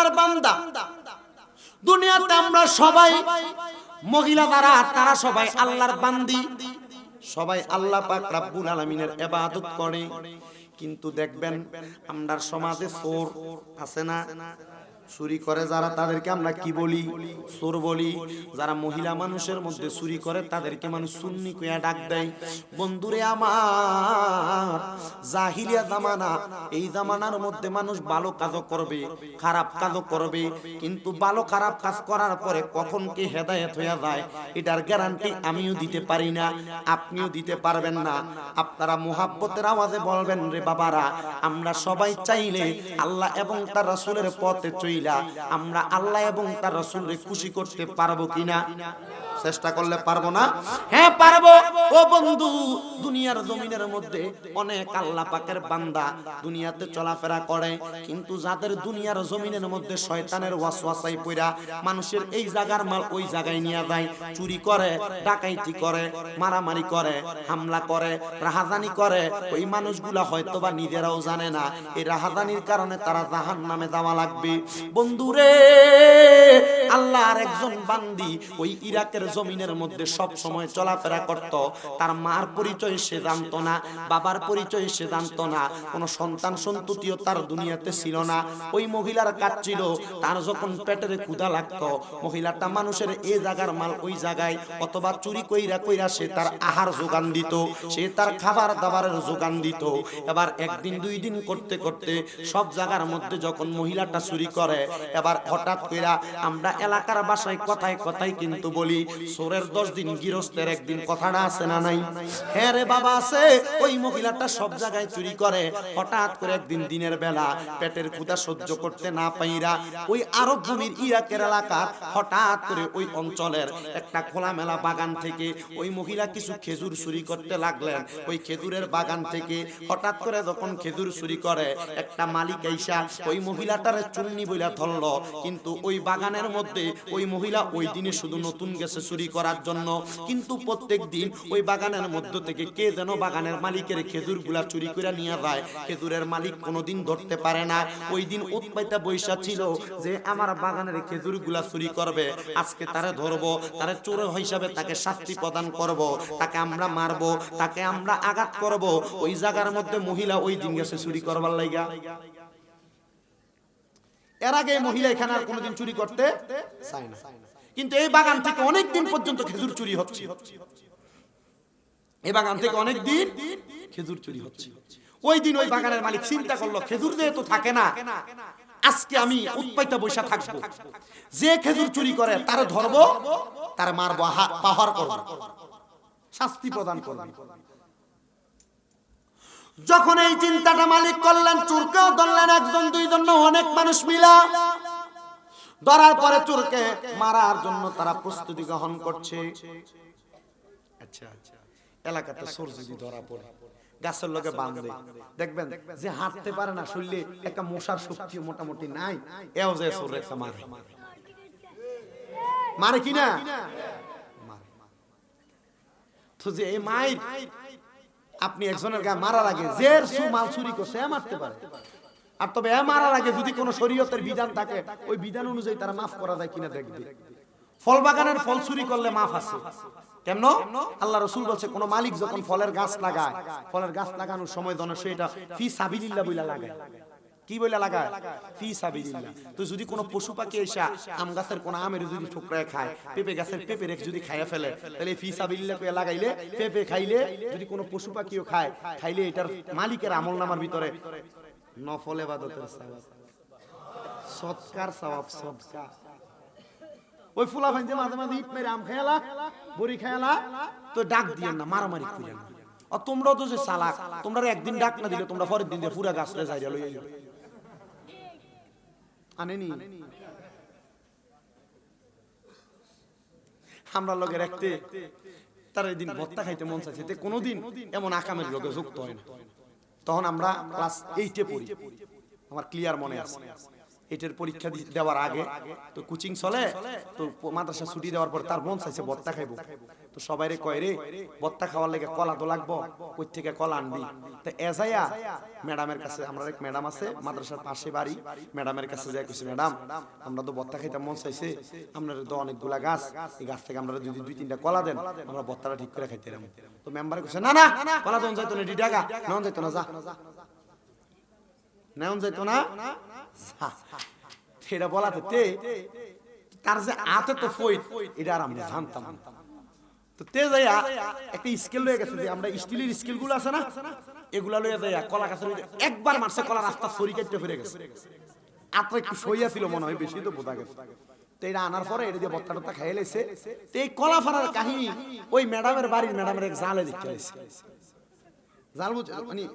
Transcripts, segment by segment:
আল্লাহর বান্দা। দুনিয়াতে আমরা সবাই মহিলা দ্বারা তারা সবাই আল্লাহর বান্দি, সবাই আল্লাহ পাক রব্বুল আলামিনের ইবাদত করে। কিন্তু দেখবেন আমরা সমাজে চোর আছে না, চুরি করে যারা তাদেরকে আমরা কি বলি? চোর বলি। যারা মহিলা মানুষের মধ্যে চুরি করে তাদেরকে মানুষ সুন্নি কইয়া ডাক দেয়। বন্ধুরে আমার, জাহিলিয়া জামানা, এই জামানার মধ্যে মানুষ ভালো কাজও করবে, খারাপ কাজও করবে, কিন্তু ভালো খারাপ কাজ করার পরে কখন কে হেদায়েত হইয়া যায় এটার গ্যারান্টি আমিও দিতে পারি না, আপনিও দিতে পারবেন না। আপনারা মুহাব্বতের আওয়াজে বলবেন, রে বাবারা, আমরা সবাই চাইলে আল্লাহ এবং তার রাসূলের পথে চলি, আমরা আল্লাহ এবং তার রাসূলকে খুশি করতে পারবো কিনা? চেষ্টা করলে পারবো না? হ্যাঁ পারবো। ও বন্ধু, দুনিয়ার জমিনের মধ্যে অনেক আল্লাহ পাকের বান্দা দুনিয়াতে চলাফেরা করে, কিন্তু যাদের দুনিয়ার জমিনের মধ্যে শয়তানের ওয়াসওয়াসায় পড়া মানুষের এই জায়গার মাল ওই জায়গায় নিয়ে যায়, চুরি করে, ডাকাইতি করে, মারামারি করে, হামলা করে, রাহাজানি করে, ওই মানুষগুলা হয়তোবা নিজেরাও জানে না এই রাহাজানির কারণে তারা জাহান্নামে যাওয়া লাগবে। বন্ধুরে, আল্লাহর একজন বান্দি ওই ইরাকের জমিনের মধ্যে সব সময় চলাফেরা করত। তার মার পরিচয় সে জানতো না, বাবার পরিচয় সে জানতো না, কোনো সন্তান সন্ততিও তার দুনিয়াতে ছিল না। ওই মহিলার কাজ ছিল, তার যখন পেটের ক্ষুধা লাগতো, মহিলাটা মানুষের এই জায়গার মাল ওই জায়গায় অথবা চুরি কইরা কইরা সে তার আহার যোগান দিত, সে তার খাবার দাবারের যোগান দিত। এবার একদিন দুই দিন করতে করতে সব জায়গার মধ্যে যখন মহিলাটা চুরি করে, এবার হঠাৎ কইরা আমরা এলাকার ভাষায় কথায় কথায় কিন্তু বলি, চোরের 10 দিন গৃহস্থের একদিন, কথাটা আছে না নাই? হ্যাঁ রে বাবা আছে। ওই মহিলাটা সব জায়গায় চুরি করে। হঠাৎ করে একদিন দিনের বেলা পেটের ক্ষুধা সহ্য করতে না পাইরা ওই আরব ভূমির ইরাকের এলাকা, হঠাৎ করে ওই অঞ্চলের একটা খোলামেলা বাগান থেকে ওই মহিলা কিছু খেজুর চুরি করতে লাগলেন। ওই খেজুরের বাগান থেকে হঠাৎ করে যখন খেজুর চুরি করে, একটা মালিক আইসা ওই মহিলাটার চুন্নি বইলা ধরল। কিন্তু ওই বাগানের মধ্যে ওই মহিলা ওই দিনে শুধু নতুন গেছে চুরি করার জন্য, কিন্তু প্রত্যেক দিন ওই বাগানের মধ্য থেকে কে যেন বাগানের মালিকের খেজুরগুলা চুরি করে নিয়ে যায়। খেজুরের মালিক কোনোদিন ধরতে পারে না। ওই দিন উৎপাইতা বৈশা ছিল যে আমার বাগানের খেজুরগুলা চুরি করবে, আজকে তারে ধরবো, তারে চোর হিসাবে তাকে শাস্তি প্রদান করব, তাকে আমরা মারবো, তাকে আমরা আঘাত করব। ওই জায়গার মধ্যে মহিলা ওই দিন গেছে চুরি করবার লাইগা। এর আগে মহিলা এখানে আর কোনোদিন চুরি করতে চায় না, কিন্তু এই বাগান থেকে অনেক দিন পর্যন্ত খেজুর চুরি হচ্ছে। এই বাগান থেকে অনেক দিন খেজুর চুরি হচ্ছে। ওই দিন ওই বাগানের মালিক চিন্তা করলো, খেজুর যেহেতু থাকে না, আজকে আমি উৎপাইতা বৈশা থাকবো, যে খেজুর চুরি করে তারে ধরবো, তারে মারবো, পাহাড় করবো, শাস্তি প্রদান করবো। যখন এই চিন্তাটা মালিক করলেন, চোরকেও ধরলেন, একজন দুইজন না, অনেক মানুষ মিলা ধরার পরে চোরকে মারার জন্য তারা প্রস্তুতি গ্রহণ করছে। আচ্ছা, এলাকাতে চোর যদি ধরা পড়ে, গাছের লগে বাঁধবে, দেখবেন যে হাঁটতে পারে না, শরীরে একটা মশার শক্তি মোটামুটি নাই, এও যে চোর একটা মারে, মারে কিনা? তো যে এই মাই আপনি একজনের গায়ে মারার আগে যে মাল চুরি করছে এ মারতে পারে, আর তবে এ মারার আগে যদি কোনো শরীয়তের বিধান থাকে ওই বিধান অনুযায়ী তারা মাফ করা যায় কিনা দেখবে। ফল বাগানের ফল চুরি করলে মাফ আছে। কেন? আল্লাহ রাসূল বলছে, কোন মালিক যখন ফলের গাছ লাগায়, ফলের গাছ লাগানোর সময় যেন সেটা ফি সাবিলিল্লাহ বইলা লাগায়। কি বইলা লাগায়? ফি সাবিলিল্লাহ। তো যদি কোনো পশু পাখি এসে আম গাছের কোন আমের যদি ঠুকরায় খায়, পেঁপে গাছের পেঁপে রেখ যদি খাইয়া ফেলে, তাহলে ফি সাবিলিল্লাহ কইয়া লাগাইলে, পেঁপে খাইলে যদি কোনো পশু পাখিও খায়, খাইলে এটার মালিকের আমলনামার ভিতরে নফল ইবাদতের সওয়াব, সদকার সওয়াব, সদকা। ওই ফুলা ভাই যে মাঝে মাঝে ইট মেরে আম খায়ালা, বড়ি খায়ালা, তো ডাক দিয়েন না, মারামারি করেন না। আর তোমরাও তো যে চালাক, তোমরা একদিন ডাক না দিলে তোমরা পরের দিন দিয়ে পুরা গাছরে যাইরা লই আইও। আনেনি আমরা লগে রাখতে তার এই দিন ভত্তা খাইতে মন চাইছে, কোনোদিন এমন আকামের লগে যুক্ত হয় না। তখন আমরা ক্লাস 8 এ পড়ি, আমার ক্লিয়ার মনে আছে। এটার পরীক্ষা দেওয়ার আগে তো কোচিং চলে, তো মাদ্রাসা ছুটি দেওয়ার পর তার মন চাইছে ভর্তা খাইবো। তো সবাইরে কয় রে ভর্তা খাওয়ার লেগে কলা তো লাগবো, কই থেকে কলা আনবি? তো এজাইয়া ম্যাডামের কাছে, আমরা এক ম্যাডাম আছে মাদ্রাসার পাশে বাড়ি, ম্যাডামের কাছে যাই কইছি, ম্যাডাম আমরা তো ভর্তা খাইতে মন চাইছে, আপনার তো অনেকগুলা গাছ, এই গাছ থেকে আমরা যদি 2-3টা কলা দেন আমরা ভর্তাটা ঠিক করে খাইতে পারবো। তো মেম্বার কইছে না না কলা দন যাইতো না, টাকা নেওয়া যাইতো না, যা নেওয়া যাইতো না। সেটা বলাতে তার যে হাতে তো ফইট, এটা আর আমরা জানতাম। তো তে যাইয়া একটা স্কেল লয়ে গেছে, যে আমরা স্টিলের স্কেল গুলো আছে না, এগুলা লয়ে যাইয়া কলা গাছের একবার মারছে, কলা রাস্তা সরি কাটতে ফিরে গেছে। আত্মা একটু সইয়া ছিল মনে হয়, বেশি তো বোঝা গেছে। তো এটা আনার পরে এটা দিয়ে ভর্তা টর্তা খাইয়ে লেছে। তো এই কলা ফাড়ার কাহিনী ওই ম্যাডামের বাড়ির ম্যাডামের এক জালে দেখতে লেছে। জাল বুঝ মানে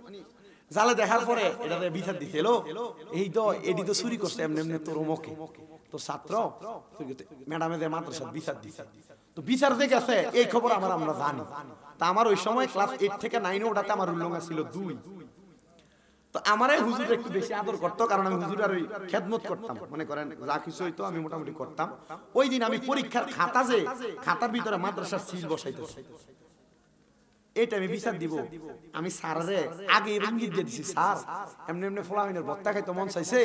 জালে দেখার পরে এটাতে বিচার দিতে এলো, এই তো এডি তো চুরি করছে এমনি এমনি তোর মুখে, তো ছাত্র ম্যাডামের মাদ্রাসার বিচার দিছে। তো বিচার যে গেছে এই খবর আমরা জানি। তা আমার ওই সময় ক্লাস 8 থেকে 9 ওটাতে আমার উল্লঙ্ঘা ছিল 2। তো আমার এই হুজুর একটু বেশি আদর করতো, কারণ আমি হুজুরের ওই খেদমত করতাম, মনে করেন যা কিছু হইতো আমি মোটামুটি করতাম। ওই দিন আমি পরীক্ষার খাতা, যে খাতার ভিতরে মাদ্রাসার সিল বসাইতেছি, এটা আমি বিচার দিব, আমি স্যারেরে আগে ইঙ্গিত দিয়ে দিছি, স্যার এমনি এমনি ফলাহিনের ভর্তা খাইতে মন চাইছে,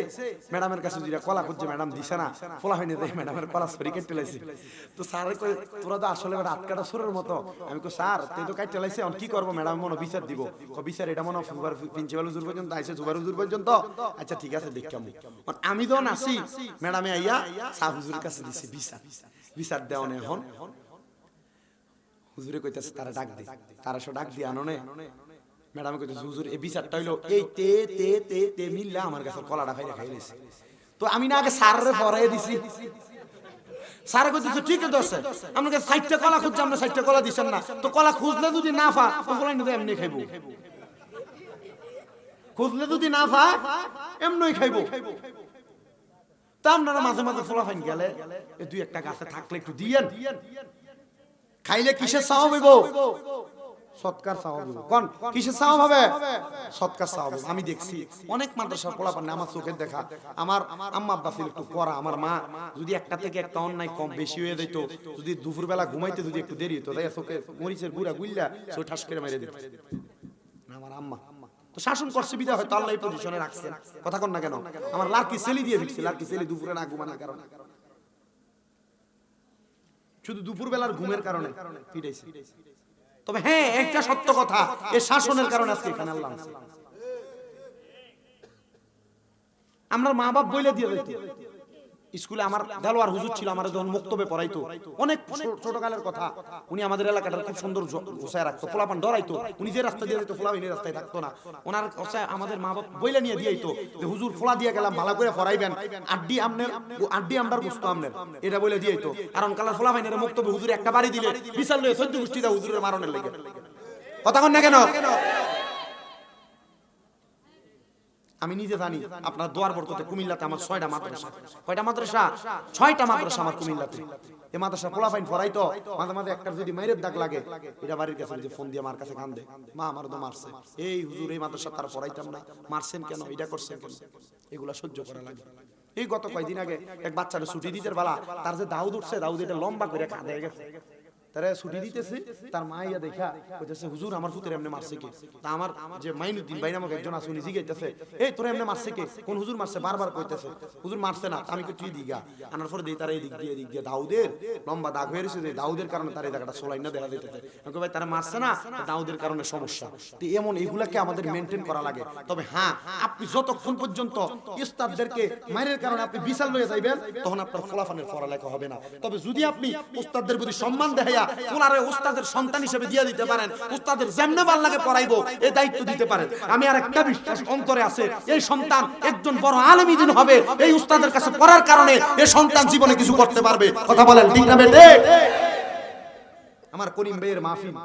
ম্যাডামের কাছে যেটা কলা খুঁজছে ম্যাডাম দিছে না, ফলাহিনে দেয় ম্যাডামের কলা সরি কেটে লাইছে। তো স্যারে কই তোরা তো আসলে আটকাটা সুরের মতো। আমি কই স্যার তুই তো কাটতে লাইছে, আমি কি করবো? ম্যাডাম মনে বিচার দিব, বিচার এটা মনে প্রিন্সিপাল হুজুর পর্যন্ত আইছে, সুপার হুজুর পর্যন্ত। আচ্ছা ঠিক আছে দেখাম। আমি যখন আসি ম্যাডামে আইয়া সাহ হুজুরের কাছে দিছি বিচার দেওয়া এখন হুজুরে কইতাছে তারা ডাক দে, তারা সব ডাক দিয়ে আনো নে। ম্যাডাম কইতাছে হুজুর এই বিচারটা হইলো এই তে তে তে তে মিললা আমার কাছে কলাটা খাইছে। তো আমি না আগে স্যারের পড়াই দিছি, স্যার কইতাছে ঠিক আছে আমাকে 60টা কলা খুঁজছে, আমরা 60টা কলা দিছেন না, তো কলা খুঁজলে যদি না পা ওগুলাই না এমনি খাইবো, খুঁজলে যদি না পা এমনই খাইবো। তা আপনারা মাঝে মাঝে ফলাফাইন গেলে এই 2-1টা গাছে থাকলে একটু দিয়েন, খাইলে কিসের সওয়াব হইব? সৎকার সওয়াব হইব। কোন কিসের সওয়াব হবে? সৎকার সওয়াব। আমি দেখছি অনেক মাদ্রাসা পোলাপান, আমার চোখের দেখা, আমার আম্মা আব্বা ছিল একটু পড়া, আমার মা যদি একটা থেকে একটা অন্যায় কম বেশি হয়ে যেত, যদি দুপুরবেলা ঘুমাইতে যদি একটু দেরি হতো, তাই চোখে মরিচের গুঁড়া গুইল্লা সে ঠাস করে মেরে দিত আমার আম্মা। তো শাসন করছে বিদা হয়তো আল্লাহ এই পজিশনে রাখছে, কথা কন না কেন? আমার লাড়কি সেলি দিয়ে দিচ্ছে, লাড়কি সেলি দুপুরে না ঘুমানোর কারণে, শুধু দুপুর বেলার ঘুমের কারণে পিটাইছে। তবে হ্যাঁ একটা সত্য কথা, এই শাসনের কারণে আজকে এখানে আল্লাহ আছে। আমরা মা বাপ বইলে দিয়ে দিত। স্কুলে আমার দেলোয়ার হুজুর ছিল, আমার যখন মুক্তবে পড়াইতো, অনেক ছোটকালের কথা, উনি আমাদের এলাকাটা খুব সুন্দর গোছায় রাখতো, পোলাপান ডরাইতো, উনি যে রাস্তা দিয়ে দিত ফোলাবিন রাস্তায় থাকতো না, ওনার আমাদের মা বাপ বইলে নিয়ে দিয়েইতো যে হুজুর ফোলা দিয়ে গেলাম ভালো করে পড়াইবেন, আড্ডি আমনের আড্ডি আমরার বুঝতো আমনের, এটা বলে দিয়েইতো। কারণ কালার ফোলাবিনের মুক্তবে হুজুর একটা বাড়ি দিলে বিশাল লয়ে 14 গোষ্ঠী দা হুজুরের মারণের লেগে, কথা কন না কেন? আমি নিজে জানি আপনার দোয়ার বরকতে কুমিল্লাতে আমার 6টা মাদ্রাসা। কয়টা মাদ্রাসা? 6টা মাদ্রাসা আমার কুমিল্লাতে। এই মাদ্রাসা পোলাপাইন পড়াই তো মাঝে মাঝে একটা যদি মাইরের দাগ লাগে, এটা বাড়ির কাছে যে ফোন দিয়ে আমার কাছে কান্দে, মা আমার তো মারছে, এই হুজুর এই মাদ্রাসা তার পড়াইতাম না, মারছেন কেন, এটা করছেন কেন, এগুলা সহ্য করা লাগে। এই গত কয়েকদিন আগে এক বাচ্চাটা ছুটি দিতে পালা, তার যে দাউদ উঠছে, দাউদ এটা লম্বা করে কাঁদে গেছে, তারা ছুটি দিতেছে, তার মা ইয়া দেখা কইতেছে হুজুর আমার পুত্র এমনি মারছে কে? তা আমার যে মাইনুদ্দিন ভাই নামক একজন আছে, উনি জিজ্ঞাসা, এই তোরা এমনি মারছে কে? কোন হুজুর মারছে? বারবার কইতেছে হুজুর মারছে না। আমি কই তুই দিগা আনার পরে দেই তার এই দিক দিয়ে দাউদের লম্বা দাগ হয়ে রয়েছে, যে দাউদের কারণে তার এই জায়গাটা সোলাই না দেখা দিতেছে। আমি কই ভাই তারা মারছে না, দাউদের কারণে সমস্যা। তো এমন এগুলাকে আমাদের মেইনটেইন করা লাগে। তবে হ্যাঁ, আপনি যতক্ষণ পর্যন্ত উস্তাদদেরকে মাইরের কারণে আপনি বিশাল লয়ে যাইবেন, তখন আপনার ফলাফলের পড়ালেখা হবে না। তবে যদি আপনি উস্তাদদের প্রতি সম্মান দেখাইয়া ওনারে উস্তাদের সন্তান হিসেবে দিয়ে দিতে পারেন, উস্তাদের যেমনে ভাল লাগে পড়াইবো এই দায়িত্ব দিতে পারেন, আমি আর একটা বিশ্বাস অন্তরে আছে, এই সন্তান একজন বড় আলেম দিন হবে, এই উস্তাদের কাছে পড়ার কারণে এই সন্তান জীবনে কিছু করতে পারবে। কথা বলেন ঠিক না বেটে? আমার করিম ভাইয়ের মাহফিল,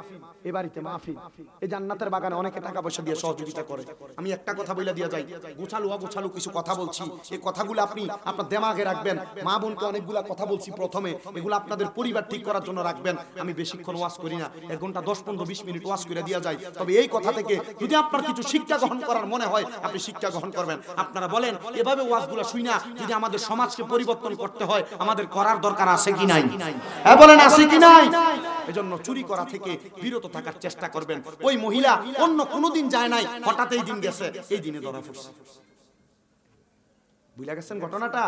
এই বাড়িতে মাহফিল, এই জান্নাতের বাগানে অনেকে টাকা পয়সা দিয়ে সহযোগিতা করে। আমি একটা কথা বলে দিয়ে যাই, গোছালু অগোছালু কিছু কথা বলছি, এই কথাগুলো আপনি আপনার দিমাগে রাখবেন। মা বোনকে অনেকগুলা কথা বলছি প্রথমে, এগুলো আপনাদের পরিবার ঠিক করার জন্য রাখবেন। আমি বেশিক্ষণ ওয়াজ করি না, 1 ঘন্টা 10, 15, 20 মিনিট ওয়াজ করে দিয়ে যায়। তবে এই কথা থেকে যদি আপনার কিছু শিক্ষা গ্রহণ করার মনে হয়, আপনি শিক্ষা গ্রহণ করবেন। আপনারা বলেন এভাবে ওয়াজগুলো শুই না, যদি আমাদের সমাজকে পরিবর্তন করতে হয়, আমাদের করার দরকার আছে কি নাই? হ্যাঁ বলেন, আছে কি নাই? এজন্য চুরি করা থেকে বিরত থাকার চেষ্টা করবেন। ওই মহিলা অন্য কোনোদিন যায় নাই, হঠাৎ এই দিন গেছে, এই দিনে ধরা পড়ছে। বুঝলা গেছেন ঘটনাটা?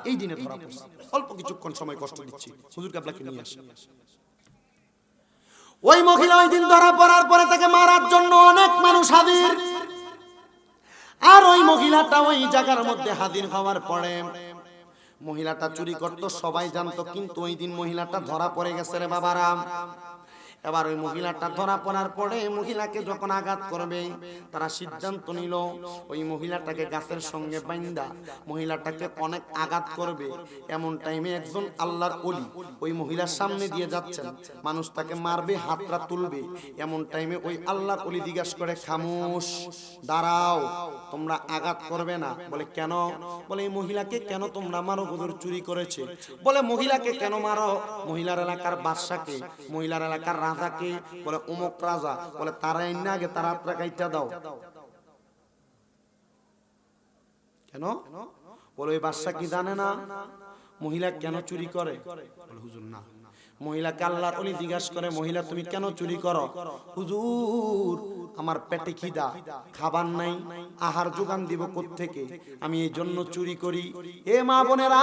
এই দিনে ধরা পড়ছে। অল্প কিছুক্ষণ সময় কষ্ট দিচ্ছি, হুজুর কাবলাকে নিয়ে আসেন। ওই মহিলা ওই দিন ধরা পড়ার পরে তাকে মারার জন্য অনেক মানুষ হাজির। আর ওই মহিলাটা ওই জায়গার মধ্যে হাজির হওয়ার পরে মহিলাটা চুরি করত, সবাই জানতো। কিন্তু ওই দিন মহিলাটা ধরা পড়ে গেছে রে বাবারা। এবার ওই মহিলাটা ধরা পড়ার পরে মহিলাকে যখন আঘাত করবে, তারা সিদ্ধান্ত নিল ওই মহিলাটাকে গাছের সঙ্গে বাইন্দা মহিলাটাকে অনেক আঘাত করবে। এমন টাইমে একজন আল্লাহর ওলি ওই মহিলার সামনে দিয়ে যাচ্ছেন, মানুষ তাকে মারবে, হাতটা তুলবে। এমন টাইমে ওই আল্লাহর ওলি জিজ্ঞাসা করে, খামোশ, দাঁড়াও, তোমরা আঘাত করবে না। বলে কেন? বলে এই মহিলাকে কেন তোমরা মারো? হুজুর চুরি করেছে। বলে মহিলাকে কেন মারো? মহিলার এলাকার বাদশাকে, মহিলার এলাকার রাজাকে। বলে অমুক রাজা। বলে তারা এনে আগে তার হাতটা কাইটা দাও। কেন? বলে ওই বাদশা কি জানে না মহিলা কেন চুরি করে? বলে হুজুর না। মহিলাকে আল্লাহর ওলি জিজ্ঞাসা করে, মহিলা তুমি কেন চুরি করো? হুজুর আমার পেটে খিদা, খাবার নাই, আহার যোগান দিব কোত্থেকে, আমি এই জন্য চুরি করি। এ মা বোনেরা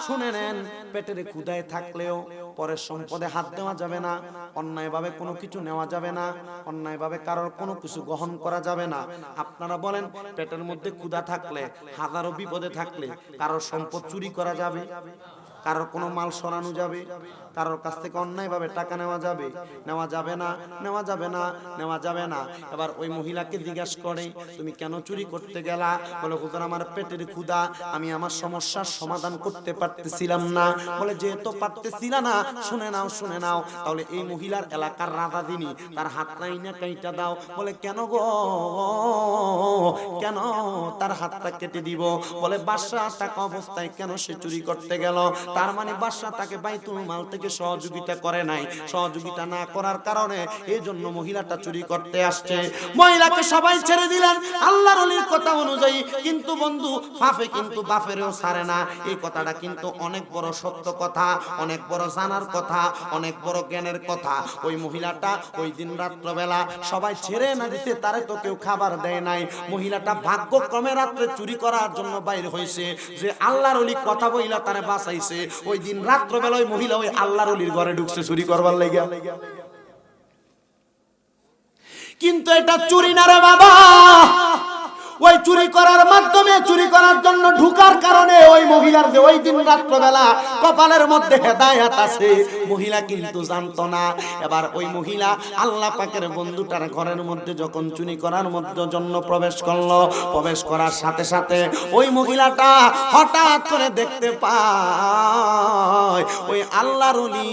শুনে নেন, পেটের ক্ষুধায় থাকলেও পরের সম্পদে হাত দেওয়া যাবে না, অন্যায়ভাবে কোনো কিছু নেওয়া যাবে না, অন্যায়ভাবে কারোর কোনো কিছু গ্রহণ করা যাবে না। আপনারা বলেন, পেটের মধ্যে ক্ষুধা থাকলে, হাজারো বিপদে থাকলে কারোর সম্পদ চুরি করা যাবে? কারোর কোনো মাল সরানো যাবে? কারোর কাছ থেকে অন্যায়ভাবে টাকা নেওয়া যাবে? নেওয়া যাবে না, নেওয়া যাবে না, নেওয়া যাবে না। এবার ওই মহিলাকে জিজ্ঞাসা করে, তুমি কেন চুরি করতে গেলা? বলে হুজুর আমার পেটের ক্ষুধা, আমি আমার সমস্যার সমাধান করতে পারতেছিলাম না। বলে যেহেতু পারতেছিলা না, শুনে নাও, শুনে নাও, তাহলে এই মহিলার এলাকার রাজা যিনি, তার হাতটা ইনা কাইটা দাও। বলে কেন গো, কেন তার হাতটা কেটে দিব? বলে বাদশা টাকা অবস্থায় কেন সে চুরি করতে গেল? তার মানে বাদশা তাকে বাইতুল মাল থেকে সহযোগিতা করে নাই, সহযোগিতা না করার কারণে এই জন্য মহিলাটা চুরি করতে আসছে। মহিলাকে সবাই ছেড়ে দিলেন আল্লাহর ওলির কথা অনুযায়ী। কিন্তু বন্ধু, ফাফে কিন্তু বাফেরও ছাড়ে না। এই কথাটা কিন্তু অনেক বড় সত্য কথা, অনেক বড় জানার কথা, অনেক বড় জ্ঞানের কথা। ওই মহিলাটা ওই দিন রাত্রবেলা সবাই ছেড়ে না দিতে, তারে তো কেউ খাবার দেয় নাই। মহিলাটা ভাগ্যক্রমে রাত্রে চুরি করার জন্য বাইরে হয়েছে, যে আল্লাহর ওলি কথা বইলা তারে বাঁচাইছে। ওই দিন রাত্রবেলা ওই মহিলা ওই আল্লাহর ওলির ঘরে ঢুকছে চুরি করবার লাগিয়া। কিন্তু এটা চুরি না রে বাবা। ওই চুরি করার মাধ্যমে, চুরি করার জন্য ঢুকার কারণে ওই মহিলার যে ওই দিন রাত্রবেলা কপালের মধ্যে হেদায়েত আছে, মহিলা কিন্তু জানতো না। এবার ওই মহিলা আল্লাহ পাকের বন্ধুটার ঘরের মধ্যে যখন চুরি করার মধ্যে জন্য প্রবেশ করলো, প্রবেশ করার সাথে সাথে ওই মহিলাটা হঠাৎ করে দেখতে পায় ওই আল্লাহর ওলি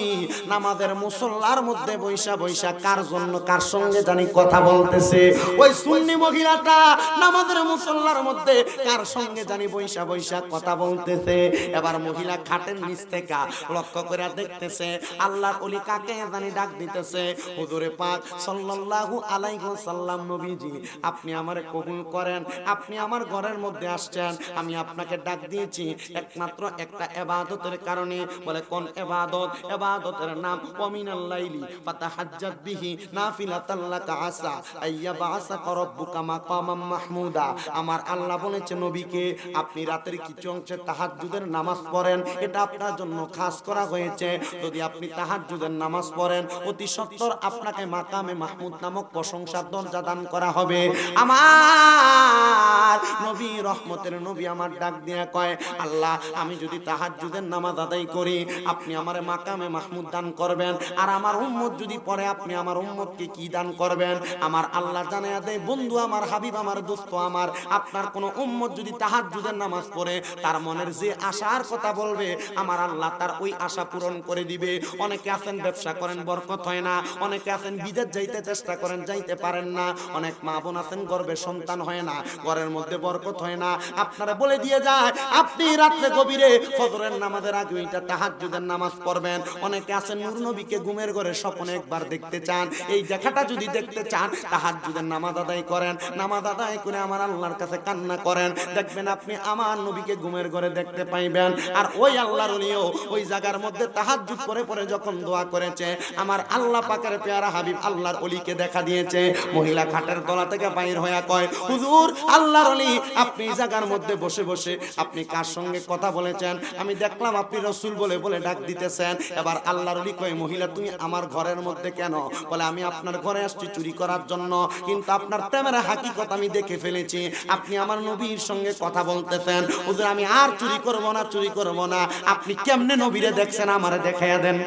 নামাজের মুসল্লার মধ্যে বৈশা বৈশা কার জন্য, কার সঙ্গে জানি কথা বলতেছে। ওই সুন্নি মহিলাটা নামাজের মুসল্লার মধ্যে কার সঙ্গে জানি বৈশা বৈশা কথা বলতেছে। এবার মহিলা খাটের নিচ থেকে লক্ষ্য করে দেখতেছে আল্লাহর ওলি কাকে জানি ডাক দিতেছে, হুজুরে পাক সাল্লাল্লাহু আলাইহি ওয়াসাল্লাম, নবীজি আপনি আমারে কবুল করেন, আপনি আমার ঘরের মধ্যে আসছেন, আমি আপনাকে ডাক দিয়েছি একমাত্র একটা ইবাদতের কারণে। বলে কোন ইবাদত? ইবাদতের নাম ওয়ামিনাল লাইলি ফাতাহাজ্জাত বিহি নাফিলাতাল লাকা আসা আইয়াবাসাকা রাব্বুকা মাকামাম মাহমুদা। আমার আল্লাহ বলেছে নবীকে, আপনি রাতের কিছু অংশে তাহাজ্জুদের নামাজ পড়েন, এটা আপনার জন্য খাস করা হয়েছে। যদি আপনি তাহাজ্জুদের নামাজ পড়েন, অতি সত্বর আপনাকে মাকামে মাহমুদ নামক প্রশংসার দরজা দান করা হবে। আমার নবী, রহমতের নবী আমার ডাক দিয়ে কয়, আল্লাহ আমি যদি তাহাজ্জুদের নামাজ আদায় করি, আপনি আমারে মাকামে মাহমুদ দান করবেন। আর আমার উম্মত যদি পড়ে, আপনি আমার উম্মতকে কি দান করবেন? আমার আল্লাহ জানায়া দেয়, বন্ধু আমার, হাবিব আমার, দোস্ত আমার, আপনার কোন উম্মত যদি তাহাজ্জুদের নামাজ পড়ে তার মনের যে আশার কথা বলবে আমার আল্লাহ তার ওই আশা পূরণ করে দিবে। অনেকে আছেন ব্যবসা করেন বরকত হয় না, অনেকে আছেন বিদেশ যাইতে চেষ্টা করেন যাইতে পারেন না, অনেক মা বোন আছেন গর্ভে সন্তান হয় না, ঘরের মধ্যে বরকত হয় না। আপনারা বলে দিয়ে যায় আপনি রাত্রে গভীরে ফজরের নামাজের আগে ওইটা তাহাজ্জুদের নামাজ পড়বেন। অনেকে আছেন নূর নবীকে ঘুমের ঘরে স্বপ্নে একবার দেখতে চান, এই দেখাটা যদি দেখতে চান তাহাজ্জুদের নামাজ আদায় করেন, নামাজ আদায় করে আমার আল্লাহর কাছে কান্না করেন, দেখবেন আপনি আমার নবীকে ঘুমের ঘরে দেখতে পাইবেন। আর ওই আল্লাহর ওলিও ওই জায়গার মধ্যে তাহাজ্জুদ করে পরে যখন দোয়া করেছে আমার আল্লাহ পাকের পেয়ারা হাবিব আল্লাহর ওলিকে দেখা দিয়েছে। মহিলা খাটের গলা থেকে বাইর হয়ে কয় হুজুর আল্লাহর ওলি আপনি এই জায়গার মধ্যে বসে বসে আপনি কার সঙ্গে কথা বলেছেন, আমি দেখলাম আপনি রাসূল বলে বলে ডাক দিতেছেন। এবার আল্লাহর ওলি কয় মহিলা তুমি আমার ঘরের মধ্যে কেন? বলে আমি আপনার ঘরে আসছি চুরি করার জন্য, কিন্তু আপনার প্রেমের হাকিকত আমি দেখে ফেলেছি, আপনি আমার নবীর সঙ্গে কথা বলতেছেন। হুজুর আমি আর চুরি করব না, চুরি করব না, আপনি কেমনে নবীরে দেখছেন আমারে দেখাইয়া দেন।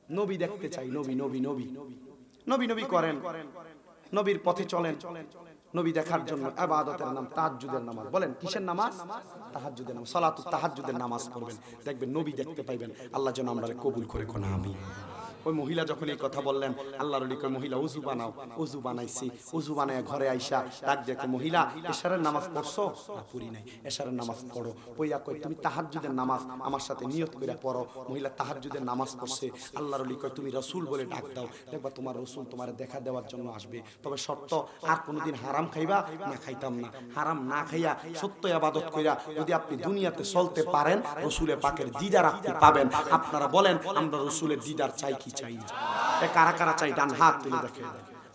নবী দেখতে চাই, নবী নবী নবী নবী নবী করেন, নবীর পথে চলেন। নবী দেখার জন্য ইবাদতের নাম তাহাজ্জুদের নামাজ। বলেন কিসের নামাজ? তাহাজ্জুদের নামাজ, সালাতুত তাহাজ্জুদের নামাজ পড়বেন, দেখবেন নবী দেখতে পাইবেন। আল্লাহ যেন আমরা কবুল করে কোন আমিন। ওই মহিলা যখন এই কথা বললেন আল্লাহর ওলি কয় মহিলা উযু বানাও। উযু বানাইছি, উযু বানায় ঘরে আইসা ডাক দেখে মহিলা এশারের নামাজ পড়ছো? না পড়ি নাই। এশারের নামাজ পড়ো। পইয়া কয় তুমি তাহাজ্জুদের নামাজ আমার সাথে নিয়ত করে পড়ো। মহিলা তাহাজ্জুদের নামাজ পড়ছে। আল্লাহর ওলি কয় তুমি রাসূল বলে ডাক দাও, দেখবা তোমার রাসূল তোমার দেখা দেওয়ার জন্য আসবে। তবে শর্ত আর কোনোদিন হারাম খাইবা না। খাইতাম না। হারাম না খাইয়া সত্য ইবাদত কইরা যদি আপনি দুনিয়াতে চলতে পারেন রাসূলের পাকের দিদার আপনি পাবেন। আপনারা বলেন আমরা রাসূলের দিদার চাই কি চাই না? কারা কারা চাই ডান হাত তুলে দেখে।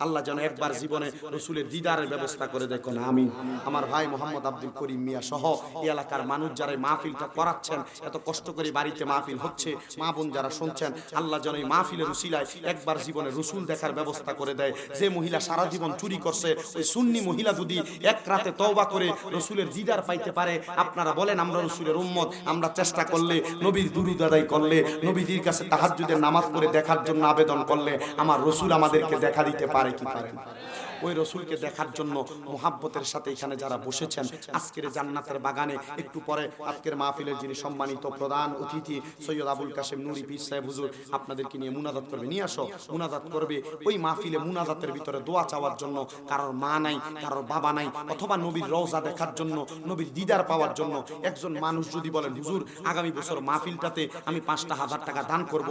আল্লাহ যেন একবার জীবনে রাসূলের দিদারের ব্যবস্থা করে দেখুন আমিন। আমার ভাই মোহাম্মদ আব্দুল করিম মিয়া সহ এই এলাকার মানুষ যারা মাহফিলটা করাচ্ছেন, এত কষ্ট করে বাড়িতে মাহফিল হচ্ছে, মা বোন যারা শুনছেন, আল্লাহ যেন এই মাহফিলের উসিলায় একবার জীবনে রাসূল দেখার ব্যবস্থা করে দেয়। যে মহিলা সারা জীবন চুরি করছে ওই সুন্নি মহিলা যদি এক রাতে তওবা করে রাসূলের দিদার পাইতে পারে, আপনারা বলেন আমরা রাসূলের উম্মত, আমরা চেষ্টা করলে, নবীর দুরূদ আদায় করলে, নবীজির কাছে তাহাজ্জুদের নামাজ পড়ে দেখার জন্য আবেদন করলে আমার রাসূল আমাদেরকে দেখা দিতে পারে কি পারেন? ওই রাসূলকে দেখার জন্য মুহাব্বতের সাথে এখানে যারা বসেছেন আজকের জান্নাতের বাগানে, একটু পরে আজকের মাহফিলের যিনি সম্মানিত প্রধান অতিথি সৈয়দ আবুল কাশেম নুরি পীর সাহেব হুজুর আপনাদেরকে নিয়ে মুনাজাত করবে, নিয়ে আসো। মুনাজাত করবে। ওই মাহফিলে মুনাজাতের ভিতরে দোয়া চাওয়ার জন্য, কারোর মা নাই, কারোর বাবা নাই, অথবা নবীর রওজা দেখার জন্য, নবীর দিদার পাওয়ার জন্য একজন মানুষ যদি বলেন হুজুর আগামী বছর মাহফিলটাতে আমি ৫,০০০ টাকা দান করব,